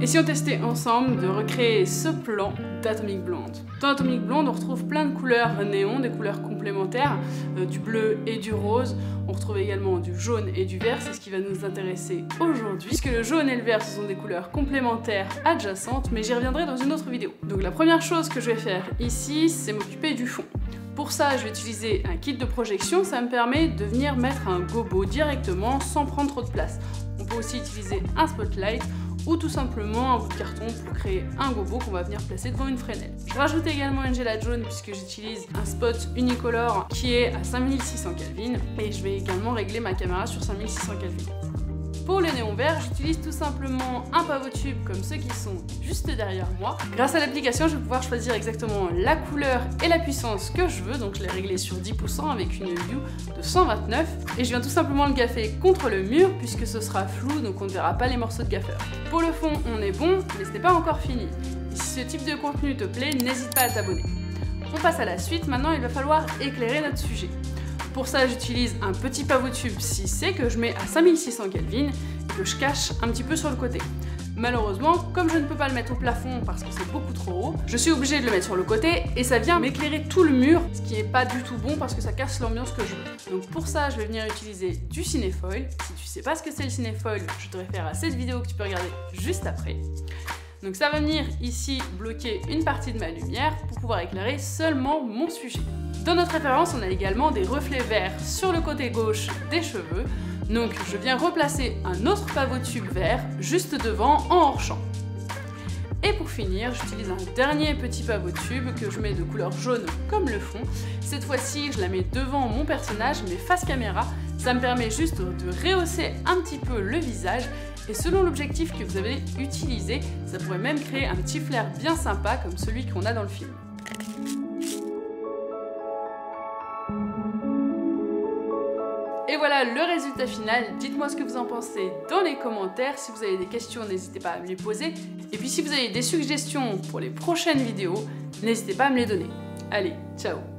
Et si on testait ensemble de recréer ce plan d'Atomic Blonde? Dans Atomic Blonde, on retrouve plein de couleurs néon, des couleurs complémentaires, du bleu et du rose. On retrouve également du jaune et du vert, c'est ce qui va nous intéresser aujourd'hui. Puisque le jaune et le vert, ce sont des couleurs complémentaires adjacentes, mais j'y reviendrai dans une autre vidéo. Donc la première chose que je vais faire ici, c'est m'occuper du fond. Pour ça, je vais utiliser un kit de projection, ça me permet de venir mettre un gobo directement sans prendre trop de place. On peut aussi utiliser un spotlight ou tout simplement un bout de carton pour créer un gobo qu'on va venir placer devant une fresnel. Je rajoute également une gélade jaune puisque j'utilise un spot unicolore qui est à 5600 Kelvin et je vais également régler ma caméra sur 5600 Kelvin. Pour le néon vert, j'utilise tout simplement un pavot tube comme ceux qui sont juste derrière moi. Grâce à l'application, je vais pouvoir choisir exactement la couleur et la puissance que je veux, donc je l'ai réglé sur 10% avec une hue de 129. Et je viens tout simplement le gaffer contre le mur puisque ce sera flou, donc on ne verra pas les morceaux de gaffeur. Pour le fond, on est bon, mais ce n'est pas encore fini. Et si ce type de contenu te plaît, n'hésite pas à t'abonner. On passe à la suite, maintenant il va falloir éclairer notre sujet. Pour ça, j'utilise un petit pavot tube 6C que je mets à 5600 Kelvin et que je cache un petit peu sur le côté. Malheureusement, comme je ne peux pas le mettre au plafond parce que c'est beaucoup trop haut, je suis obligée de le mettre sur le côté et ça vient m'éclairer tout le mur, ce qui n'est pas du tout bon parce que ça casse l'ambiance que je veux. Donc pour ça, je vais venir utiliser du cinéfoil. Si tu sais pas ce que c'est le cinéfoil, je te réfère à cette vidéo que tu peux regarder juste après. Donc ça va venir ici bloquer une partie de ma lumière pour pouvoir éclairer seulement mon sujet. Dans notre référence, on a également des reflets verts sur le côté gauche des cheveux. Donc je viens replacer un autre pavot tube vert juste devant en hors-champ. Et pour finir, j'utilise un dernier petit pavot tube que je mets de couleur jaune comme le fond. Cette fois-ci, je la mets devant mon personnage, mais face caméra. Ça me permet juste de rehausser un petit peu le visage. Et selon l'objectif que vous avez utilisé, ça pourrait même créer un petit flair bien sympa comme celui qu'on a dans le film. Et voilà le résultat final. Dites-moi ce que vous en pensez dans les commentaires. Si vous avez des questions, n'hésitez pas à me les poser. Et puis si vous avez des suggestions pour les prochaines vidéos, n'hésitez pas à me les donner. Allez, ciao!